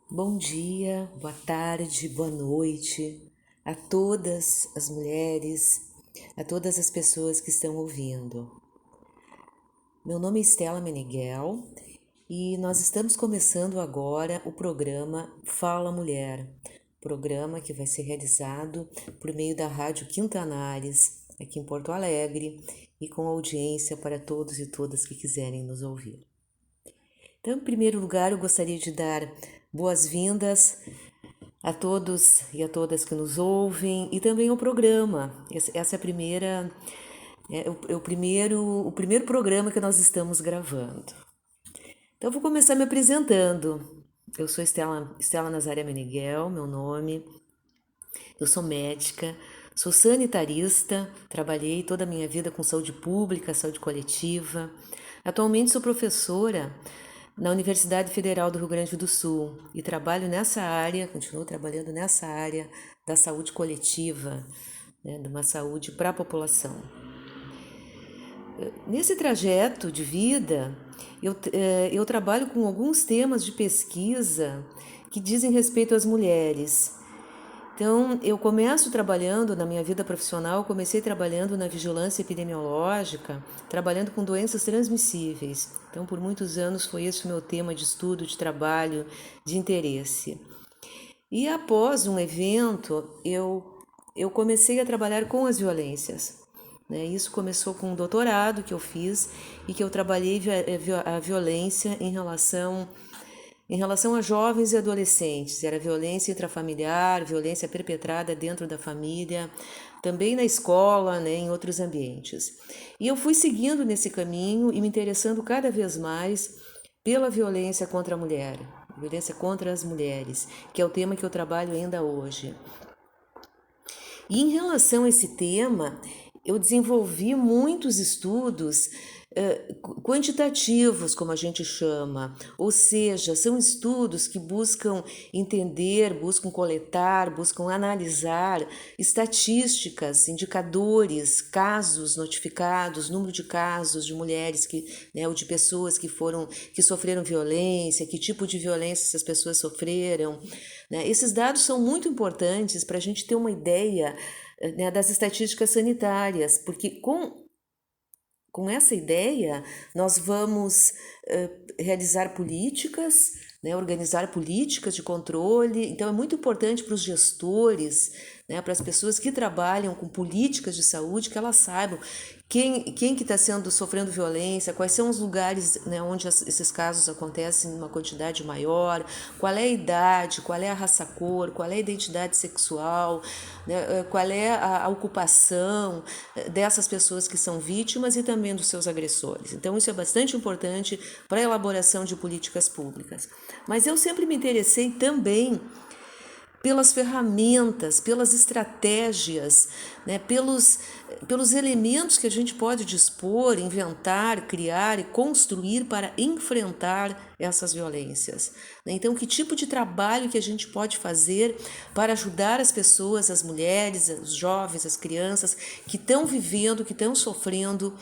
Bom dia, boa tarde, boa noite a todas as mulheres, a todas as pessoas que estão ouvindo. Meu nome é Estela Meneghel e nós estamos começando agora o programa Fala Mulher, programa que vai ser realizado por meio da Rádio Quintanares, aqui em Porto Alegre, e com audiência para todos e todas que quiserem nos ouvir. Então, em primeiro lugar, eu gostaria de dar boas-vindas a todos e a todas que nos ouvem e também ao programa. Essa é a primeira, o primeiro programa que nós estamos gravando. Então, eu vou começar me apresentando. Eu sou Estela Nazaré Meneghel, meu nome. Eu sou médica, sou sanitarista, trabalhei toda a minha vida com saúde pública, saúde coletiva. Atualmente sou professora na Universidade Federal do Rio Grande do Sul e trabalho nessa área, continuo trabalhando nessa área da saúde coletiva, né, de uma saúde para a população. Nesse trajeto de vida, eu trabalho com alguns temas de pesquisa que dizem respeito às mulheres. Então, eu começo trabalhando na minha vida profissional, comecei trabalhando na vigilância epidemiológica, trabalhando com doenças transmissíveis. Então, por muitos anos foi esse o meu tema de estudo, de trabalho, de interesse. E após um evento, eu comecei a trabalhar com as violências. Né? Isso começou com um doutorado que eu fiz e que eu trabalhei a violência em relação a jovens e adolescentes. Era violência intrafamiliar, violência perpetrada dentro da família, também na escola, né, em outros ambientes. E eu fui seguindo nesse caminho e me interessando cada vez mais pela violência contra a mulher, violência contra as mulheres, que é o tema que eu trabalho ainda hoje. E em relação a esse tema, eu desenvolvi muitos estudos quantitativos, como a gente chama, ou seja, são estudos que buscam entender, buscam coletar, buscam analisar estatísticas, indicadores, casos notificados, número de casos de mulheres ou de pessoas que sofreram violência, que tipo de violência essas pessoas sofreram. Né? Esses dados são muito importantes para a gente ter uma ideia, né, das estatísticas sanitárias, porque com essa ideia, nós vamos realizar políticas, né, organizar políticas de controle. Então, é muito importante para os gestores, né, para as pessoas que trabalham com políticas de saúde, que elas saibam quem que está sofrendo violência, quais são os lugares, né, onde esses casos acontecem em uma quantidade maior, qual é a idade, qual é a raça-cor, qual é a identidade sexual, né, qual é a ocupação dessas pessoas que são vítimas e também dos seus agressores. Então, isso é bastante importante para a elaboração de políticas públicas. Mas eu sempre me interessei também pelas ferramentas, pelas estratégias, né, pelos elementos que a gente pode dispor, inventar, criar e construir para enfrentar essas violências. Então, que tipo de trabalho que a gente pode fazer para ajudar as pessoas, as mulheres, os jovens, as crianças que estão vivendo, que estão sofrendo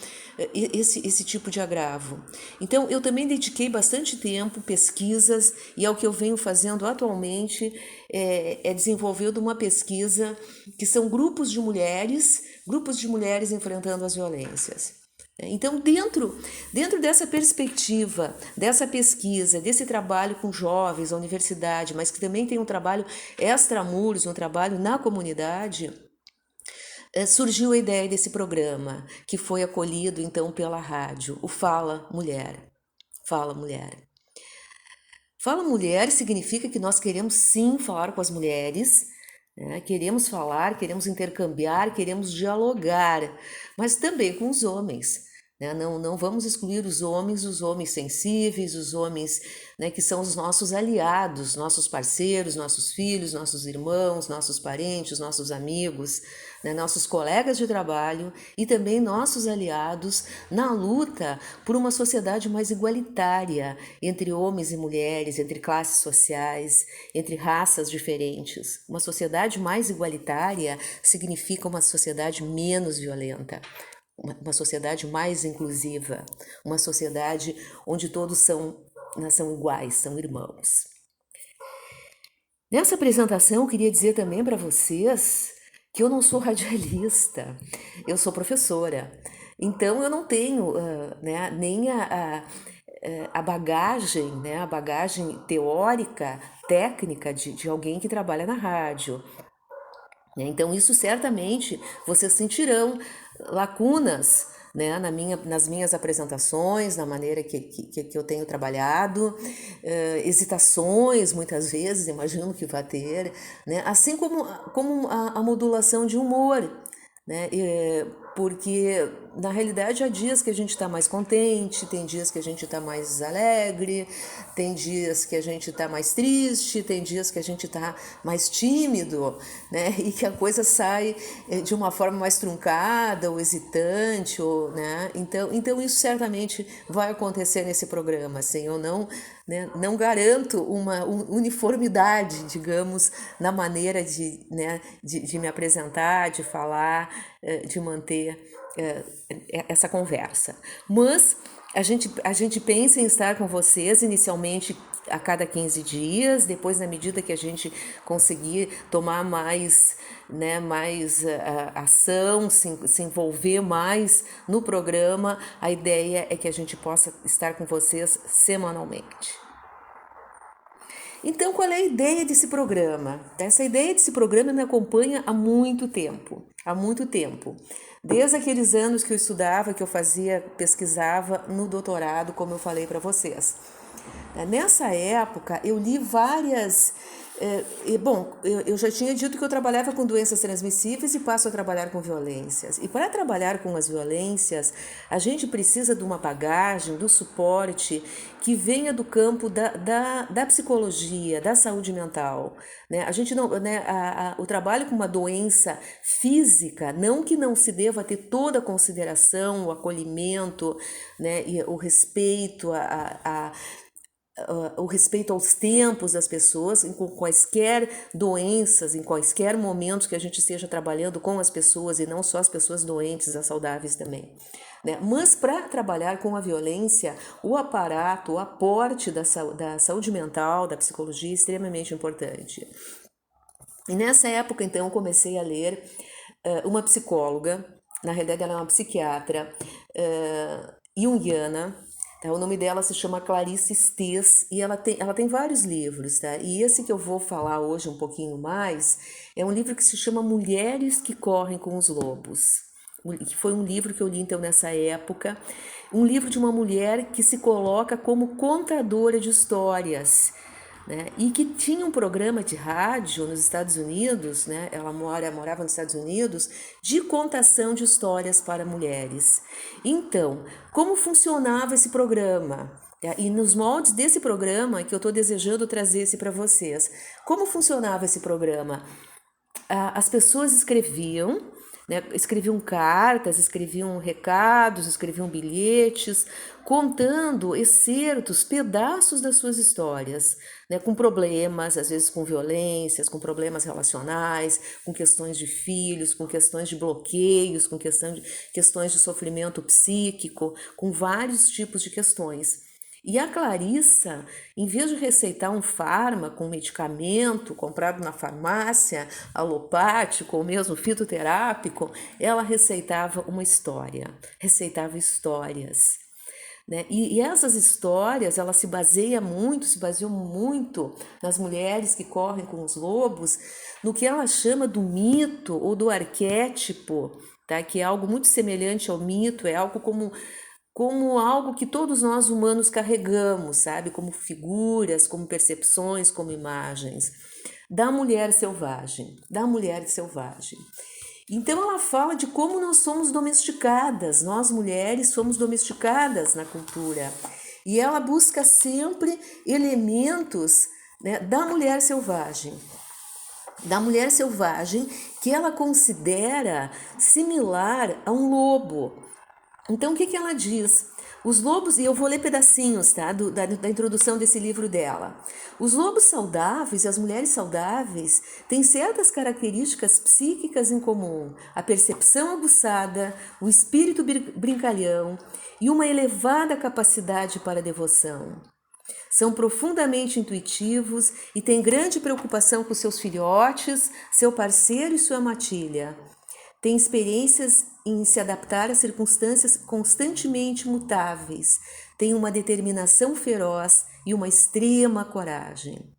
esse tipo de agravo. Então, eu também dediquei bastante tempo, pesquisas, e é o que eu venho fazendo atualmente, é desenvolvendo uma pesquisa que são grupos de mulheres enfrentando as violências. Então, dentro dessa perspectiva, dessa pesquisa, desse trabalho com jovens, a universidade, mas que também tem um trabalho extramuros, um trabalho na comunidade, surgiu a ideia desse programa, que foi acolhido então pela rádio, o Fala Mulher. Fala Mulher. Fala Mulher significa que nós queremos sim falar com as mulheres, né? Queremos falar, queremos intercambiar, queremos dialogar, mas também com os homens. Né? Não vamos excluir os homens sensíveis, os homens, né, que são os nossos aliados, nossos parceiros, nossos filhos, nossos irmãos, nossos parentes, nossos amigos, né, nossos colegas de trabalho e também nossos aliados na luta por uma sociedade mais igualitária entre homens e mulheres, entre classes sociais, entre raças diferentes. Uma sociedade mais igualitária significa uma sociedade menos violenta, uma sociedade mais inclusiva, uma sociedade onde todos são iguais, são irmãos. Nessa apresentação, eu queria dizer também para vocês que eu não sou radialista, eu sou professora. Então, eu não tenho né, nem a bagagem, né, a bagagem teórica, técnica de alguém que trabalha na rádio. Então, isso certamente vocês sentirão lacunas, né, nas minhas apresentações, na maneira que eu tenho trabalhado, hesitações muitas vezes, imagino que vai ter, né, assim como a modulação de humor, né, porque na realidade há dias que a gente está mais contente, tem dias que a gente está mais alegre, tem dias que a gente está mais triste, tem dias que a gente está mais tímido, né, e que a coisa sai de uma forma mais truncada ou hesitante, ou, né, então isso certamente vai acontecer nesse programa, assim, eu não garanto uma uniformidade, digamos, na maneira de me apresentar, de falar, de manter essa conversa. Mas a gente pensa em estar com vocês inicialmente a cada 15 dias, depois, na medida que a gente conseguir tomar mais, né, mais ação, se envolver mais no programa, a ideia é que a gente possa estar com vocês semanalmente. Então, qual é a ideia desse programa? Essa ideia desse programa me acompanha há muito tempo, Desde aqueles anos que eu estudava, que eu pesquisava no doutorado, como eu falei para vocês. Nessa época, eu li várias... eu já tinha dito que eu trabalhava com doenças transmissíveis e passo a trabalhar com violências. E para trabalhar com as violências, a gente precisa de uma bagagem, do suporte que venha do campo da psicologia, da saúde mental. Né? A gente não, né, o trabalho com uma doença física, não que não se deva ter toda a consideração, o acolhimento, né, e o respeito o respeito aos tempos das pessoas, em quaisquer doenças, em quaisquer momentos que a gente esteja trabalhando com as pessoas e não só as pessoas doentes, as saudáveis também. Né? Mas para trabalhar com a violência, o aparato, o aporte da saúde mental, da psicologia é extremamente importante. E nessa época, então, eu comecei a ler uma psicóloga, na realidade ela é uma psiquiatra junguiana. O nome dela se chama Clarice Stiss e ela tem vários livros, tá? E esse que eu vou falar hoje um pouquinho mais é um livro que se chama Mulheres que Correm com os Lobos, que foi um livro que eu li então nessa época, um livro de uma mulher que se coloca como contadora de histórias, né? E que tinha um programa de rádio nos Estados Unidos, né? Ela morava nos Estados Unidos, de contação de histórias para mulheres. Então, como funcionava esse programa? E nos moldes desse programa que eu estou desejando trazer esse para vocês. Como funcionava esse programa? As pessoas escreviam, né, escreviam cartas, escreviam recados, escreviam bilhetes, contando excertos, pedaços das suas histórias, né, com problemas, às vezes com violências, com problemas relacionais, com questões de filhos, com questões de bloqueios, com questões de sofrimento psíquico, com vários tipos de questões. E a Clarissa, em vez de receitar um fármaco, um medicamento comprado na farmácia, alopático ou mesmo fitoterápico, ela receitava uma história, receitava histórias. Né? E essas histórias, elas se baseiam muito nas mulheres que correm com os lobos, no que ela chama do mito ou do arquétipo, tá? Que é algo muito semelhante ao mito, é algo como algo que todos nós humanos carregamos, sabe? Como figuras, como percepções, como imagens. Da mulher selvagem, da mulher selvagem. Então ela fala de como nós somos domesticadas, nós mulheres somos domesticadas na cultura. E ela busca sempre elementos, né, da mulher selvagem que ela considera similar a um lobo. Então, o que ela diz? Os lobos, e eu vou ler pedacinhos, tá, da introdução desse livro dela. Os lobos saudáveis e as mulheres saudáveis têm certas características psíquicas em comum: a percepção aguçada, o espírito brincalhão e uma elevada capacidade para a devoção. são profundamente intuitivos e têm grande preocupação com seus filhotes, seu parceiro e sua matilha. Têm experiências em se adaptar a circunstâncias constantemente mutáveis, têm uma determinação feroz e uma extrema coragem.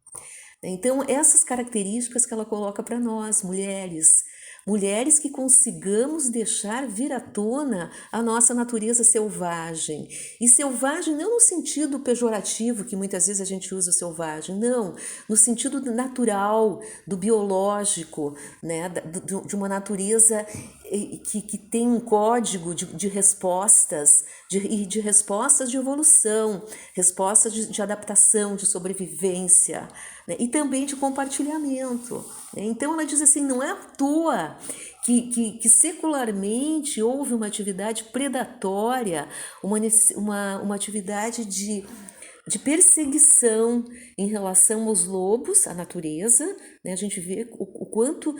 Então, essas características que ela coloca para nós, mulheres, mulheres que consigamos deixar vir à tona a nossa natureza selvagem. E selvagem não no sentido pejorativo, que muitas vezes a gente usa o selvagem, não, no sentido natural, do biológico, né, de uma natureza que tem um código de respostas, de respostas de evolução, respostas de adaptação, de sobrevivência, né, e também de compartilhamento. Então ela diz assim, não é à toa que secularmente houve uma atividade predatória, uma atividade de perseguição em relação aos lobos, à natureza, né? A gente vê o quanto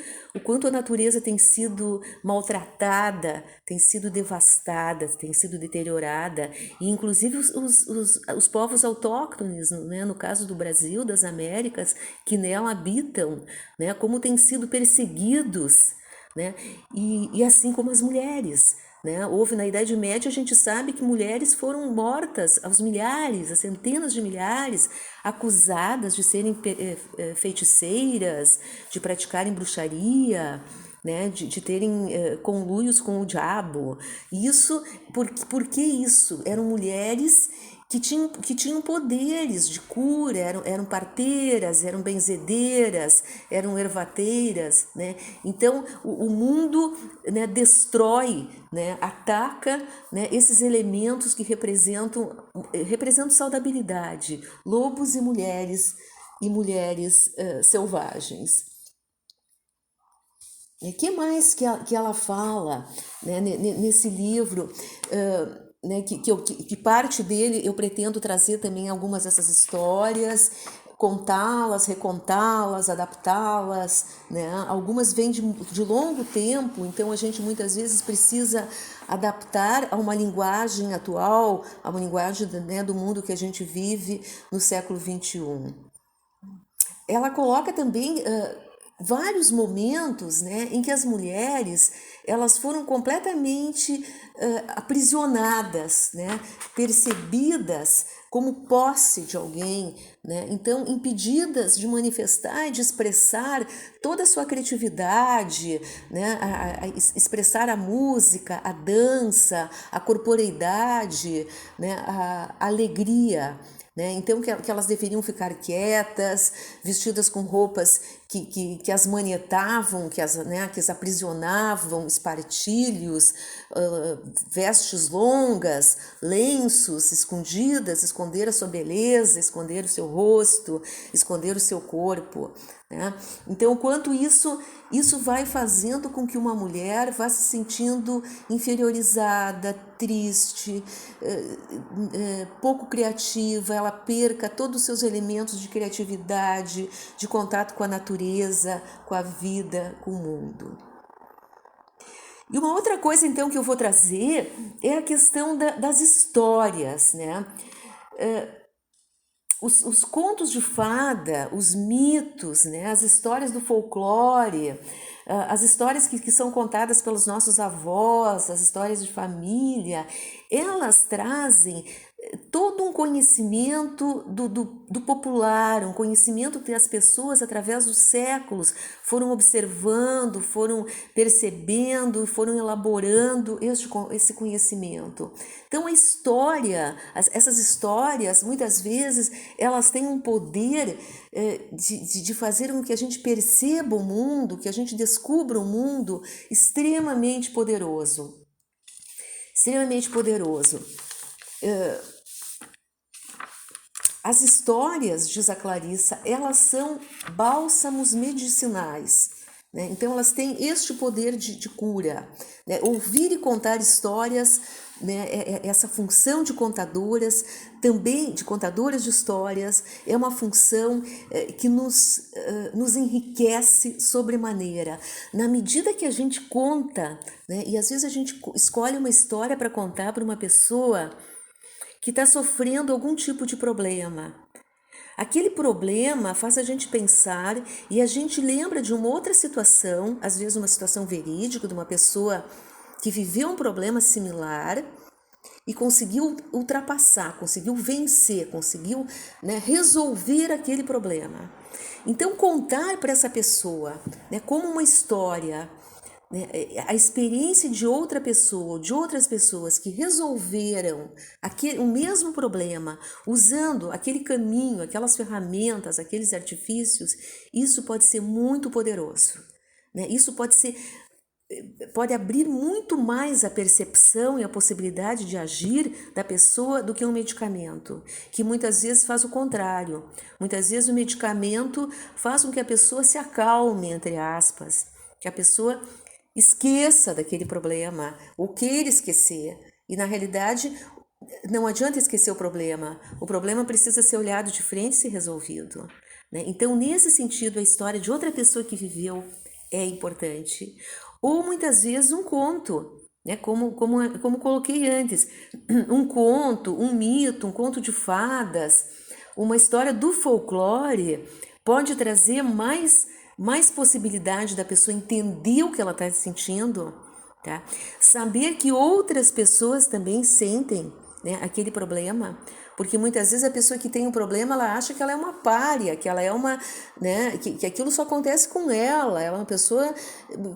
a natureza tem sido maltratada, tem sido devastada, tem sido deteriorada, e inclusive os povos autóctones, né? No caso do Brasil, das Américas, que nela habitam, né? Como têm sido perseguidos, né? E assim como as mulheres. Né? Houve na Idade Média, a gente sabe que mulheres foram mortas aos milhares, a centenas de milhares, acusadas de serem feiticeiras, de praticarem bruxaria, né? de terem conluios com o diabo. Isso, por que isso? Eram mulheres que tinham poderes de cura, eram parteiras, eram benzedeiras, eram ervateiras, né? Então o mundo, né, destrói, né, ataca, né, esses elementos que representam saudabilidade, lobos e mulheres selvagens. O que mais que ela fala, né, nesse livro? Né, que parte dele eu pretendo trazer também algumas dessas histórias, contá-las, recontá-las, adaptá-las, né? Algumas vêm de longo tempo, então a gente muitas vezes precisa adaptar a uma linguagem atual, a uma linguagem, né, do mundo que a gente vive no século XXI. Ela coloca também vários momentos, né, em que as mulheres elas foram completamente aprisionadas, né, percebidas como posse de alguém, né, então impedidas de manifestar e de expressar toda a sua criatividade, né, expressar a música, a dança, a corporeidade, né, a alegria. Né? Então que elas deveriam ficar quietas, vestidas com roupas que as manietavam, que as aprisionavam, espartilhos, vestes longas, lenços escondidas, esconder a sua beleza, esconder o seu rosto, esconder o seu corpo. Né? Então, o quanto isso vai fazendo com que uma mulher vá se sentindo inferiorizada, triste, pouco criativa, ela perca todos os seus elementos de criatividade, de contato com a natureza, com a vida, com o mundo. E uma outra coisa, então, que eu vou trazer é a questão das histórias, né? Os contos de fada, os mitos, né, as histórias do folclore, as histórias que são contadas pelos nossos avós, as histórias de família, elas trazem todo um conhecimento do popular, um conhecimento que as pessoas, através dos séculos, foram observando, foram percebendo, foram elaborando esse conhecimento. Então, a história, essas histórias, muitas vezes, elas têm um poder de fazer com que a gente perceba o mundo, que a gente descubra um mundo extremamente poderoso. Extremamente poderoso. As histórias, diz a Clarissa, elas são bálsamos medicinais, né? Então elas têm este poder de cura, né? Ouvir e contar histórias, né? Essa função de contadoras, também de contadoras de histórias, é uma função que nos enriquece sobremaneira. Na medida que a gente conta, né? E às vezes a gente escolhe uma história para contar para uma pessoa que está sofrendo algum tipo de problema. Aquele problema faz a gente pensar e a gente lembra de uma outra situação, às vezes uma situação verídica de uma pessoa que viveu um problema similar e conseguiu ultrapassar, conseguiu vencer, conseguiu, né, resolver aquele problema. Então, contar para essa pessoa, né, como uma história, né, a experiência de outra pessoa, de outras pessoas que resolveram o mesmo problema, usando aquele caminho, aquelas ferramentas, aqueles artifícios, isso pode ser muito poderoso. Né? Isso pode abrir muito mais a percepção e a possibilidade de agir da pessoa do que um medicamento, que muitas vezes faz o contrário. Muitas vezes o medicamento faz com que a pessoa se acalme, entre aspas, que a pessoa esqueça daquele problema, ou queira esquecer. E na realidade, não adianta esquecer o problema precisa ser olhado de frente e ser resolvido. Né? Então, nesse sentido, a história de outra pessoa que viveu é importante. Ou muitas vezes um conto, né? Como coloquei antes, um conto, um mito, um conto de fadas, uma história do folclore pode trazer mais possibilidade da pessoa entender o que ela está sentindo, tá? Saber que outras pessoas também sentem, né, aquele problema, porque muitas vezes a pessoa que tem um problema, ela acha que ela é uma pária, que ela é uma, né, que aquilo só acontece com ela é uma pessoa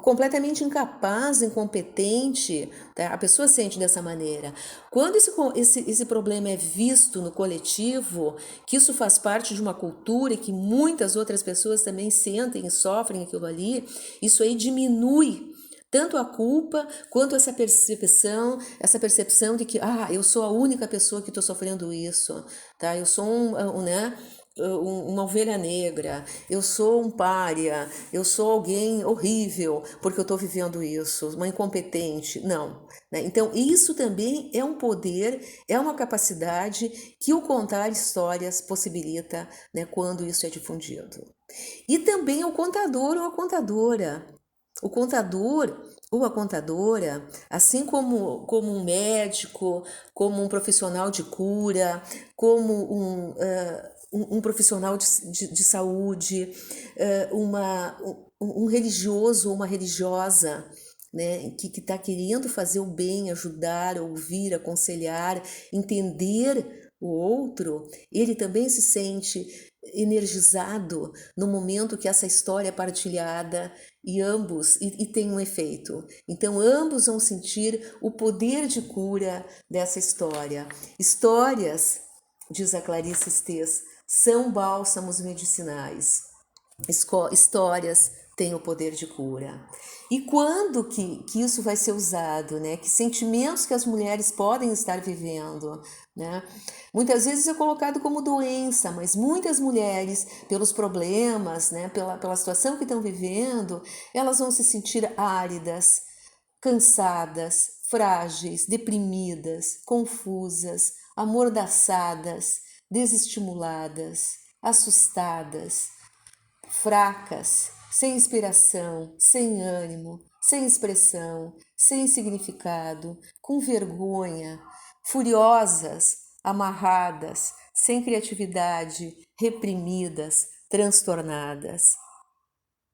completamente incapaz, incompetente, tá? A pessoa sente dessa maneira. Quando esse problema é visto no coletivo, que isso faz parte de uma cultura e que muitas outras pessoas também sentem e sofrem aquilo ali, isso aí diminui tanto a culpa quanto essa percepção de que eu sou a única pessoa que estou sofrendo isso, tá? Eu sou uma ovelha negra, eu sou um pária, eu sou alguém horrível porque eu estou vivendo isso, uma incompetente. Não. Né? Então, isso também é um poder, é uma capacidade que o contar histórias possibilita, né, quando isso é difundido. E também o contador ou a contadora. O contador ou a contadora, assim como um médico, como um profissional de cura, como um profissional de saúde, um religioso ou uma religiosa, né, que está querendo fazer o bem, ajudar, ouvir, aconselhar, entender o outro, ele também se sente energizado no momento que essa história é partilhada e ambos e tem um efeito. Então ambos vão sentir o poder de cura dessa história. Histórias, diz a Clarice Estes, são bálsamos medicinais. Histórias têm o poder de cura. E quando que isso vai ser usado, né? Que sentimentos que as mulheres podem estar vivendo, né? Muitas vezes é colocado como doença, mas muitas mulheres, pelos problemas, né? Pela situação que estão vivendo, elas vão se sentir áridas, cansadas, frágeis, deprimidas, confusas, amordaçadas, desestimuladas, assustadas, fracas, sem inspiração, sem ânimo, sem expressão, sem significado, com vergonha, furiosas, amarradas, sem criatividade, reprimidas, transtornadas.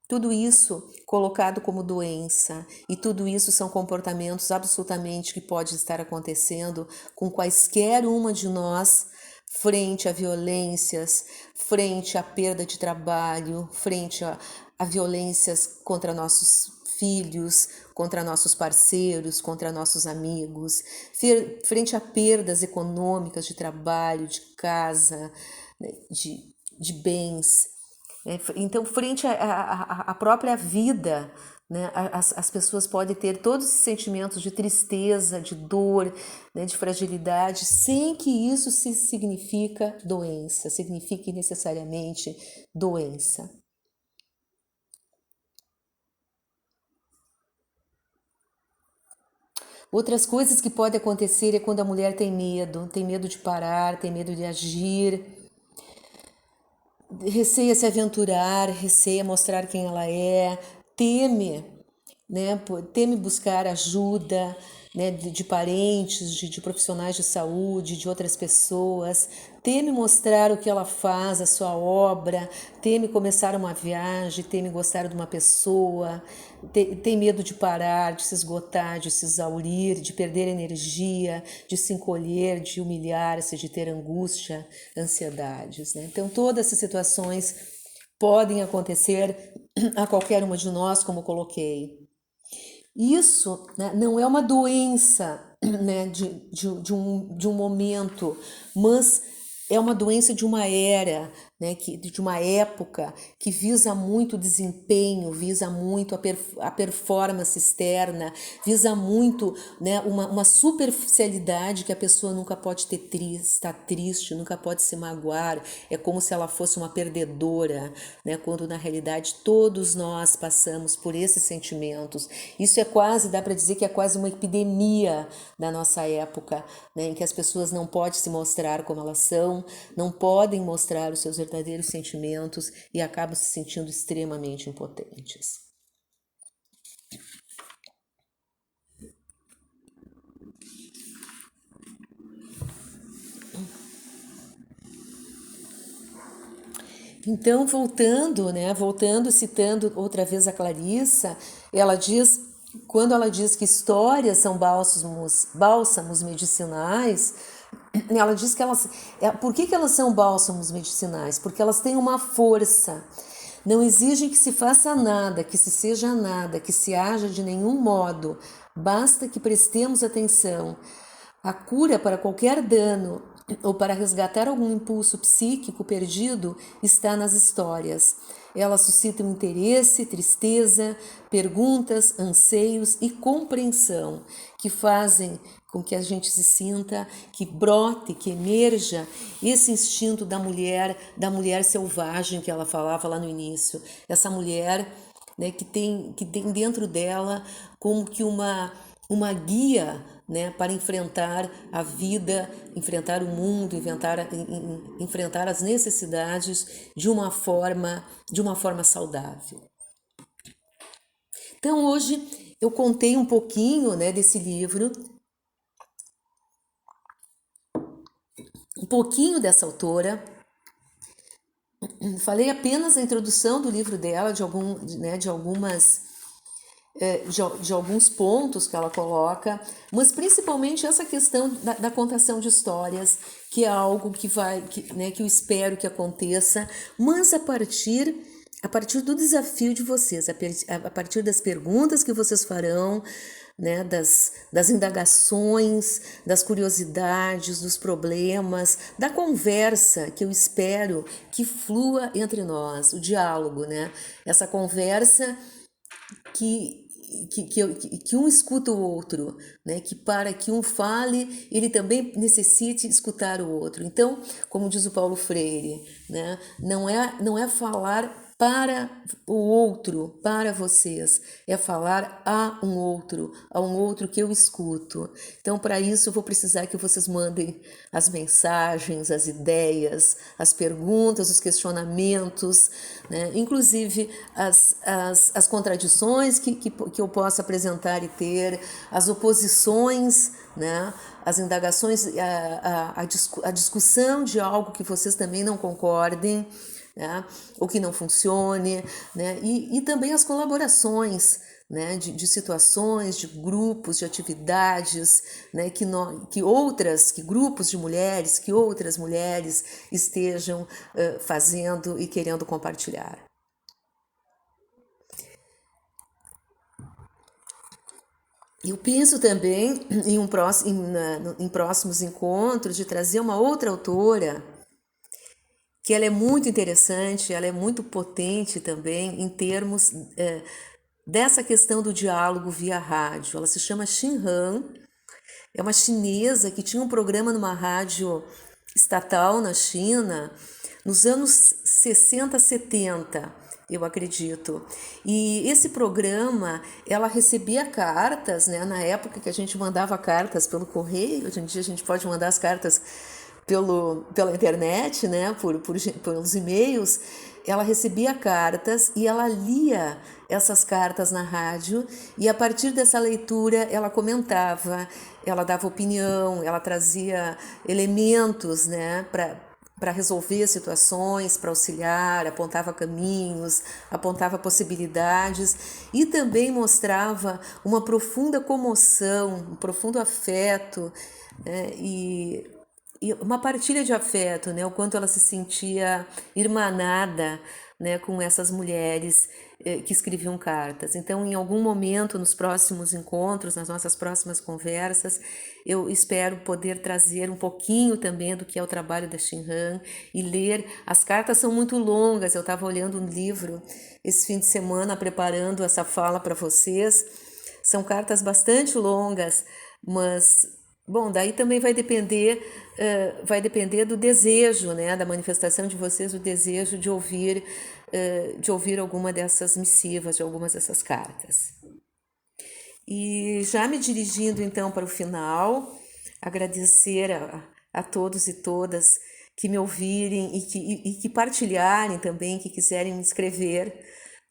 Tudo isso colocado como doença, e tudo isso são comportamentos absolutamente que pode estar acontecendo com quaisquer uma de nós, frente a violências, frente à perda de trabalho, frente a violências contra nossos filhos, contra nossos parceiros, contra nossos amigos, frente a perdas econômicas de trabalho, de casa, de bens. Então, frente à própria vida, né, as pessoas podem ter todos esses sentimentos de tristeza, de dor, né, de fragilidade, sem que isso se signifique necessariamente doença. Outras coisas que podem acontecer é quando a mulher tem medo de parar, tem medo de agir, receia se aventurar, receia mostrar quem ela é, teme, né? Teme buscar ajuda, né? De parentes, de profissionais de saúde, de outras pessoas, teme mostrar o que ela faz, a sua obra, teme começar uma viagem, teme gostar de uma pessoa, tem medo de parar, de se esgotar, de se exaurir, de perder energia, de se encolher, de humilhar-se, de ter angústia, ansiedades, né? Então, todas essas situações podem acontecer a qualquer uma de nós, como coloquei. Isso, né, não é uma doença, né, de um momento, mas é uma doença de uma era, né, de uma época que visa muito o desempenho, visa muito a performance externa, visa muito, né, uma superficialidade que a pessoa nunca pode estar triste, nunca pode se magoar, é como se ela fosse uma perdedora, né, quando na realidade todos nós passamos por esses sentimentos. Isso é quase, dá para dizer que é quase uma epidemia da nossa época, né, em que as pessoas não podem se mostrar como elas são, não podem mostrar os seus verdadeiros sentimentos e acabam se sentindo extremamente impotentes. Então, voltando, citando outra vez a Clarissa, ela diz, quando ela diz que histórias são bálsamos medicinais, ela diz que por que elas são bálsamos medicinais? Porque elas têm uma força. Não exigem que se faça nada, que se seja nada, que se haja de nenhum modo. Basta que prestemos atenção. A cura para qualquer dano ou para resgatar algum impulso psíquico perdido está nas histórias. Elas suscitam interesse, tristeza, perguntas, anseios e compreensão, que fazem com que a gente se sinta, que brote, que emerja esse instinto da mulher selvagem que ela falava lá no início. Essa mulher, né, que tem dentro dela como que uma guia, né, para enfrentar a vida, enfrentar o mundo, enfrentar as necessidades de uma forma saudável. Então hoje eu contei um pouquinho, né, desse livro, um pouquinho dessa autora. Falei apenas a introdução do livro dela, de alguns pontos que ela coloca, mas principalmente essa questão da contação de histórias, que é algo que eu espero que aconteça, mas a partir do desafio de vocês, a partir das perguntas que vocês farão, né, das indagações, das curiosidades, dos problemas, da conversa que eu espero que flua entre nós, o diálogo, né? Essa conversa que um escuta o outro, né? Que para que um fale, ele também necessite escutar o outro. Então, como diz o Paulo Freire, né? Não é falar para o outro, para vocês, é falar a um outro que eu escuto. Então, para isso, eu vou precisar que vocês mandem as mensagens, as ideias, as perguntas, os questionamentos, né? Inclusive as contradições que eu possa apresentar e ter, as oposições, né? As indagações, a discussão de algo que vocês também não concordem, né? Ou que não funcione, né? E também as colaborações, né? De situações, de grupos, de atividades, né? Que grupos de mulheres, que outras mulheres estejam fazendo e querendo compartilhar. Eu penso também em próximos encontros de trazer uma outra autora, que ela é muito interessante, ela é muito potente também em termos dessa questão do diálogo via rádio. Ela se chama Xin Han, é uma chinesa que tinha um programa numa rádio estatal na China nos anos 60, 70, eu acredito. E esse programa, ela recebia cartas, né? Na época que a gente mandava cartas pelo correio, hoje em dia a gente pode mandar as cartas pela internet, né? Pelos e-mails. Ela recebia cartas e ela lia essas cartas na rádio, e a partir dessa leitura ela comentava, ela dava opinião, ela trazia elementos, né, para resolver situações, para auxiliar, apontava caminhos, apontava possibilidades e também mostrava uma profunda comoção, um profundo afeto, né, e uma partilha de afeto, né, o quanto ela se sentia irmanada, né, com essas mulheres que escreviam cartas. Então, em algum momento, nos próximos encontros, nas nossas próximas conversas, eu espero poder trazer um pouquinho também do que é o trabalho da Shin Han e ler. As cartas são muito longas, eu estava olhando um livro esse fim de semana, preparando essa fala para vocês. São cartas bastante longas, mas, bom, daí também vai depender do desejo, né, da manifestação de vocês, o desejo de ouvir alguma dessas missivas, de algumas dessas cartas. E já me dirigindo então para o final, agradecer a todos e todas que me ouvirem e que partilharem também, que quiserem me escrever,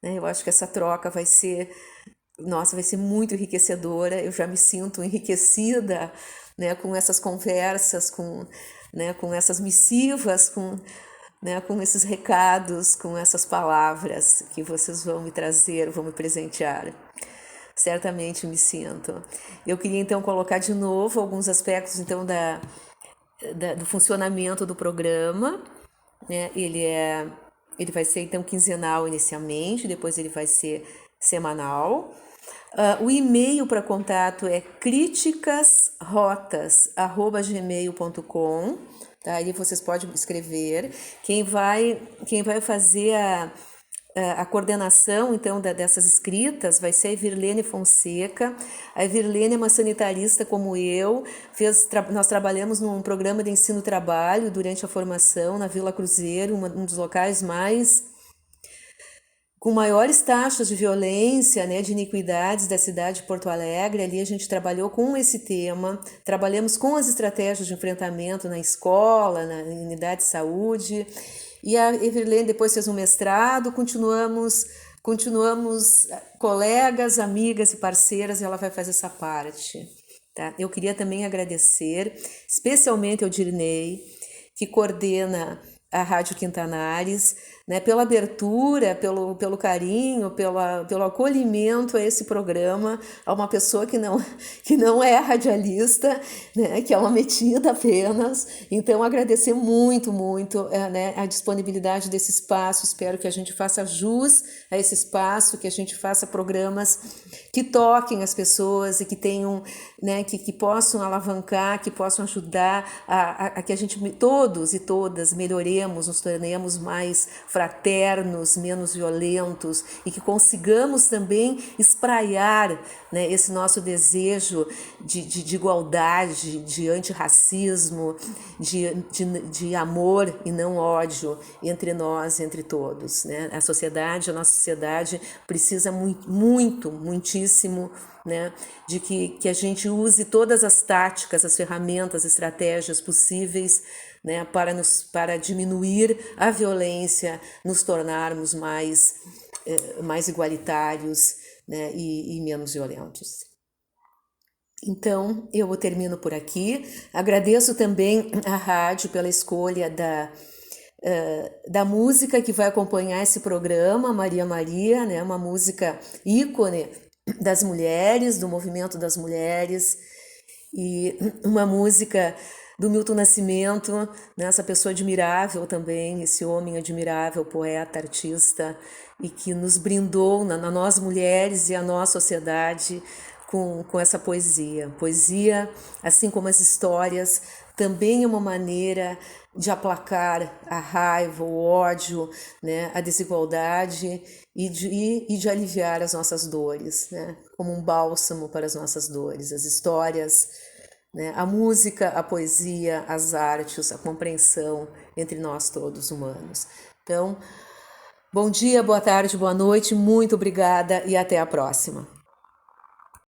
né? Eu acho que essa troca vai ser muito enriquecedora. Eu já me sinto enriquecida, né, com essas conversas, né, com essas missivas, né, com esses recados, com essas palavras que vocês vão me trazer, vão me presentear. Certamente me sinto. Eu queria então colocar de novo alguns aspectos então do funcionamento do programa, né? Ele vai ser então quinzenal inicialmente, depois ele vai ser semanal. O e-mail para contato é criticasrotas@gmail.com, tá? Aí vocês podem escrever. Quem vai fazer a coordenação, então, dessas escritas vai ser a Evirlene Fonseca. A Evirlene é uma sanitarista como eu. Nós trabalhamos num programa de ensino-trabalho durante a formação na Vila Cruzeiro, um dos locais com maiores taxas de violência, né, de iniquidades da cidade de Porto Alegre. Ali a gente trabalhou com esse tema, trabalhamos com as estratégias de enfrentamento na escola, na unidade de saúde. E a Evirlene depois fez um mestrado, continuamos colegas, amigas e parceiras, e ela vai fazer essa parte. Tá? Eu queria também agradecer, especialmente ao Dirney, que coordena a Rádio Quintanares, né, pela abertura, pelo carinho, pelo acolhimento a esse programa, a uma pessoa que não é radialista, né, que é uma metida apenas. Então, agradecer muito, muito né, a disponibilidade desse espaço. Espero que a gente faça jus a esse espaço, que a gente faça programas que toquem as pessoas e que tenham, né, que possam alavancar, que possam ajudar a que a gente, todos e todas, melhoremos, nos tornemos mais fraternos, menos violentos e que consigamos também espraiar, né, esse nosso desejo de igualdade, de antirracismo, de amor e não ódio entre nós, entre todos, né? A nossa sociedade precisa muitíssimo, né, de que a gente use todas as táticas, as ferramentas, estratégias possíveis, né, para diminuir a violência, nos tornarmos mais igualitários, né, e menos violentos. Então, eu termino por aqui. Agradeço também à rádio pela escolha da música que vai acompanhar esse programa, Maria Maria, né, uma música ícone das mulheres, do movimento das mulheres, e uma música do Milton Nascimento, né, essa pessoa admirável também, esse homem admirável, poeta, artista, e que nos brindou, nós mulheres e a nossa sociedade, com essa poesia. Poesia, assim como as histórias, também é uma maneira de aplacar a raiva, o ódio, né, a desigualdade e de aliviar as nossas dores, né, como um bálsamo para as nossas dores. As histórias, né, a música, a poesia, as artes, a compreensão entre nós todos humanos. Então, bom dia, boa tarde, boa noite, muito obrigada e até a próxima.